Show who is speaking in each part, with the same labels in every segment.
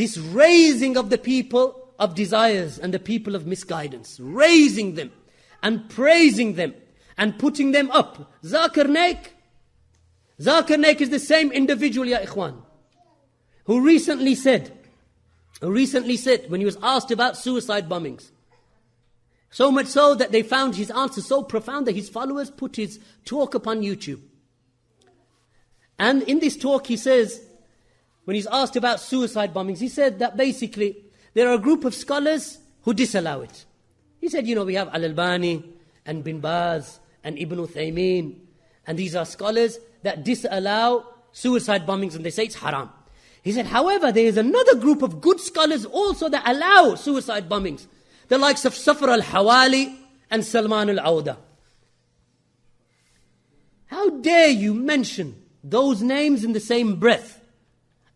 Speaker 1: this raising of the people of desires and the people of misguidance, raising them and praising them and putting them up. Zakir Naik is the same individual, ya ikhwan, who recently said, when he was asked about suicide bombings, so much so that they found his answer so profound that his followers put his talk upon YouTube. And in this talk he says, when he's asked about suicide bombings, he said that basically there are a group of scholars who disallow it. He said, we have Al-Albani and Bin Baz and Ibn Uthaymeen, and these are scholars that disallow suicide bombings and they say it's haram. He said, however, there is another group of good scholars also that allow suicide bombings, the likes of Safar al-Hawali and Salman al-Awda. How dare you mention those names in the same breath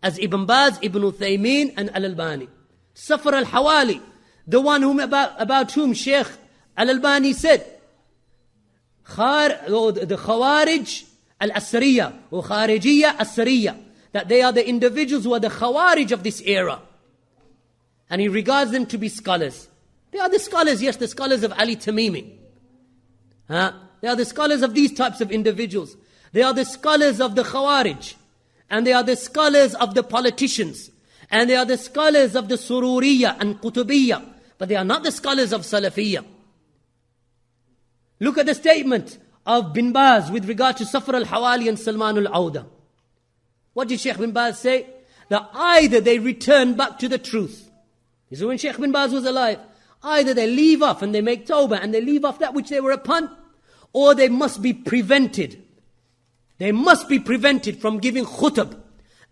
Speaker 1: as Ibn Baz, Ibn Uthaymeen and Al-Albani? Safar al-Hawali, the one about whom Sheikh Al-Albani said, the Khawarij al-Asriya or Kharijiyya al-Asriya, that they are the individuals who are the Khawarij of this era. And he regards them to be scholars. They are the scholars, yes, the scholars of Ali Tamimi. They are the scholars of these types of individuals. They are the scholars of the Khawarij. And they are the scholars of the politicians. And they are the scholars of the Sururiyya and Qutubiyya. But they are not the scholars of Salafiyya. Look at the statement of Bin Baz with regard to Safar al-Hawali and Salman al-Awda. What did Sheikh Bin Baz say? That either they return back to the truth. This is when Sheikh Bin Baz was alive. Either they leave off and they make tawbah and they leave off that which they were upon, or they must be prevented. They must be prevented from giving khutab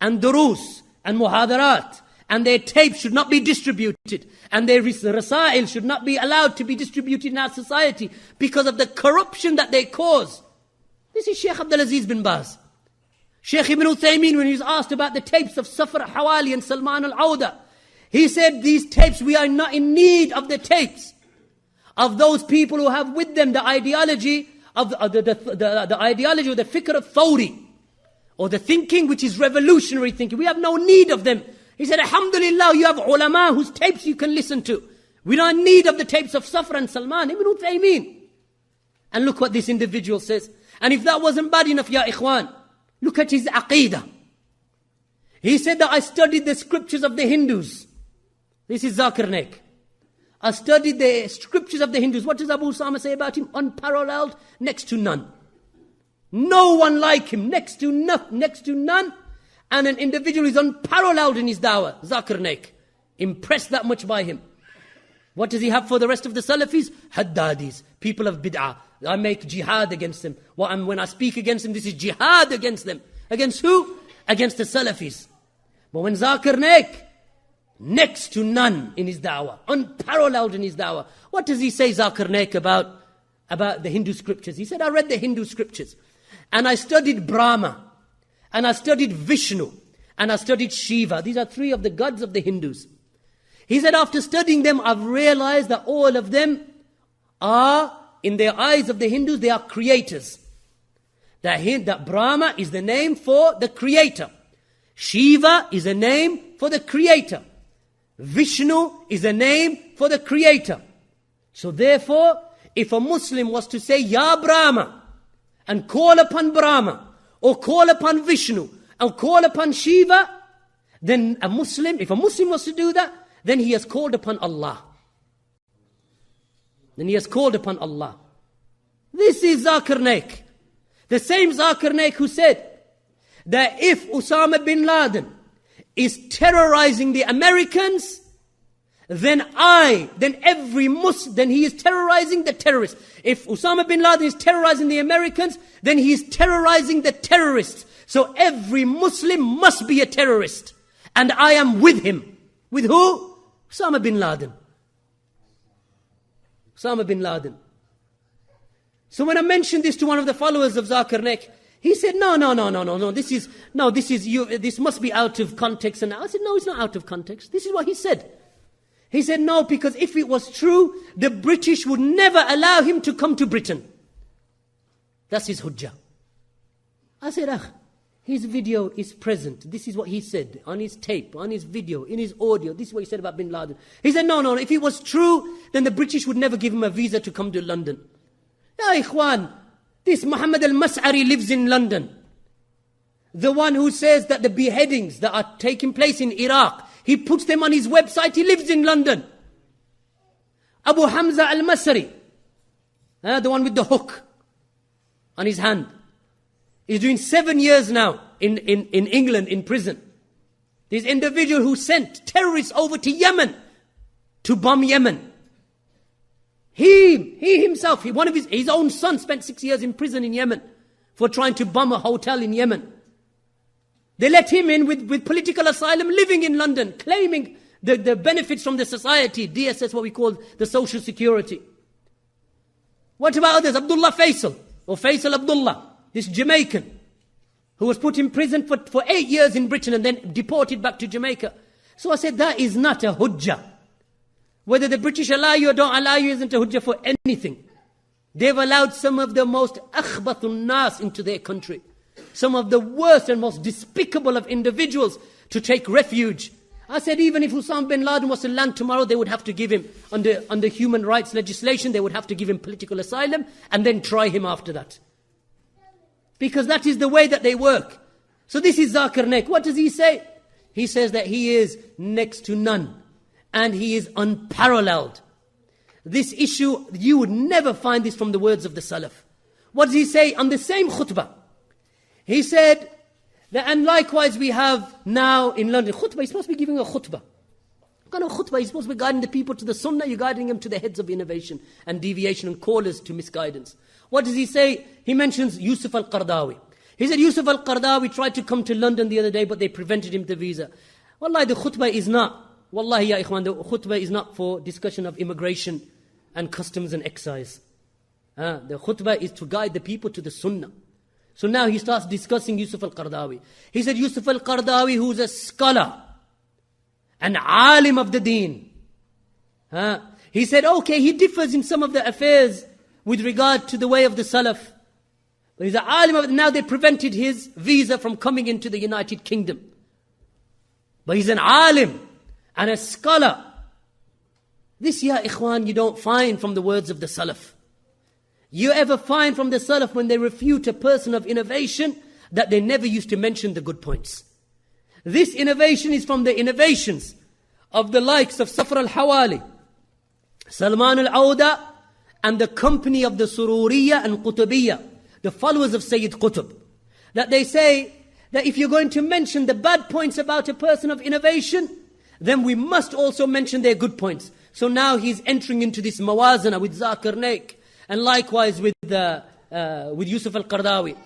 Speaker 1: and durus and muhadarat, and their tapes should not be distributed, and their rasail should not be allowed to be distributed in our society because of the corruption that they cause. This is Sheikh Abdul Aziz bin Baz. Sheikh Ibn Uthaymeen, when he was asked about the tapes of Safar al-Hawali and Salman al-Awda, he said, these tapes, we are not in need of the tapes of those people who have with them the ideology of the ideology or the fikr of Thawri, or the thinking which is revolutionary thinking. We have no need of them. He said, alhamdulillah, you have ulama whose tapes you can listen to. We don't need of the tapes of Safar and Salman, Ibn Uthaymeen. And look what this individual says. And if that wasn't bad enough, ya ikhwan, look at his aqeedah. He said that I studied the scriptures of the Hindus. This is Zakir Naik. I studied the scriptures of the Hindus. What does Abu Usama say about him? Unparalleled, next to none. No one like him, next to none. And an individual is unparalleled in his dawah, Zakir Naik. Impressed that much by him. What does he have for the rest of the Salafis? Haddadis, people of bid'ah. I make jihad against them. When I speak against them, this is jihad against them. Against who? Against the Salafis. But when Zakir Naik, next to none in his da'wah, unparalleled in his da'wah. What does he say, Zakir Naik, about the Hindu scriptures? He said, I read the Hindu scriptures, and I studied Brahma, and I studied Vishnu, and I studied Shiva. These are three of the gods of the Hindus. He said, after studying them, I've realized that all of them are, in their eyes of the Hindus, they are creators. That Brahma is the name for the creator. Shiva is a name for the creator. Vishnu is a name for the creator. So therefore, if a Muslim was to say, Ya Brahma, and call upon Brahma, or call upon Vishnu, and call upon Shiva, then if a Muslim was to do that, then he has called upon Allah. This is Zakir Naik. The same Zakir Naik who said that if Osama bin Laden is terrorizing the Americans, then he is terrorizing the terrorists. If Osama bin Laden is terrorizing the Americans, then he is terrorizing the terrorists. So every Muslim must be a terrorist. And I am with him. With who? Osama bin Laden. So when I mentioned this to one of the followers of Zakir Naik, he said, no, this must be out of context. And I said, no, it's not out of context. This is what he said. He said, no, because if it was true, the British would never allow him to come to Britain. That's his hujjah. I said, His video is present. This is what he said on his tape, on his video, in his audio. This is what he said about bin Laden. He said, no, if it was true, then the British would never give him a visa to come to London. Ya Ikhwan, this Muhammad al-Mas'ari lives in London. The one who says that the beheadings that are taking place in Iraq, he puts them on his website, he lives in London. Abu Hamza al-Masri, the one with the hook on his hand, he's doing 7 years now in England in prison. This individual who sent terrorists over to Yemen to bomb Yemen. He himself, one of his own son spent 6 years in prison in Yemen for trying to bomb a hotel in Yemen. They let him in with political asylum, living in London, claiming the benefits from the society, DSS, what we call the social security. What about others? Abdullah Faisal, or Faisal Abdullah, this Jamaican, who was put in prison for 8 years in Britain and then deported back to Jamaica. So I said, that is not a hujjah. Whether the British allow you or don't allow you isn't a hujjah for anything. They've allowed some of the most akhbathun nas into their country. Some of the worst and most despicable of individuals to take refuge. I said, even if Osama bin Laden was to land tomorrow, they would have to give him, under human rights legislation, they would have to give him political asylum and then try him after that. Because that is the way that they work. So this is Zakir Naik. What does he say? He says that he is next to none. And he is unparalleled. This issue, you would never find this from the words of the Salaf. What does he say on the same khutbah? He said that, and likewise we have now in London, khutbah, he's supposed to be giving a khutbah. What kind of khutbah? He's supposed to be guiding the people to the Sunnah, you're guiding them to the heads of innovation and deviation and callers to misguidance. What does he say? He mentions Yusuf al-Qaradawi. He said Yusuf al-Qaradawi tried to come to London the other day, but they prevented him the visa. Wallahi, the khutbah is not, wallahi ya ikhwan, the khutbah is not for discussion of immigration and customs and excise. The khutbah is to guide the people to the Sunnah. So now he starts discussing Yusuf al-Qaradawi. He said Yusuf al-Qaradawi, who's a scholar, an alim of the deen. He said, okay, he differs in some of the affairs with regard to the way of the Salaf. But he's an alim of, now they prevented his visa from coming into the United Kingdom. But he's an alim and a scholar. This, ya ikhwan, you don't find from the words of the Salaf. You ever find from the Salaf when they refute a person of innovation that they never used to mention the good points. This innovation is from the innovations of the likes of Safar al-Hawali, Salman al-Auda, and the company of the Sururiyya and Qutubiyya, the followers of Sayyid Qutb. That they say that if you're going to mention the bad points about a person of innovation, then we must also mention their good points. So now he's entering into this mawazana with Zakir Naik, and likewise with Yusuf al-Qaradawi.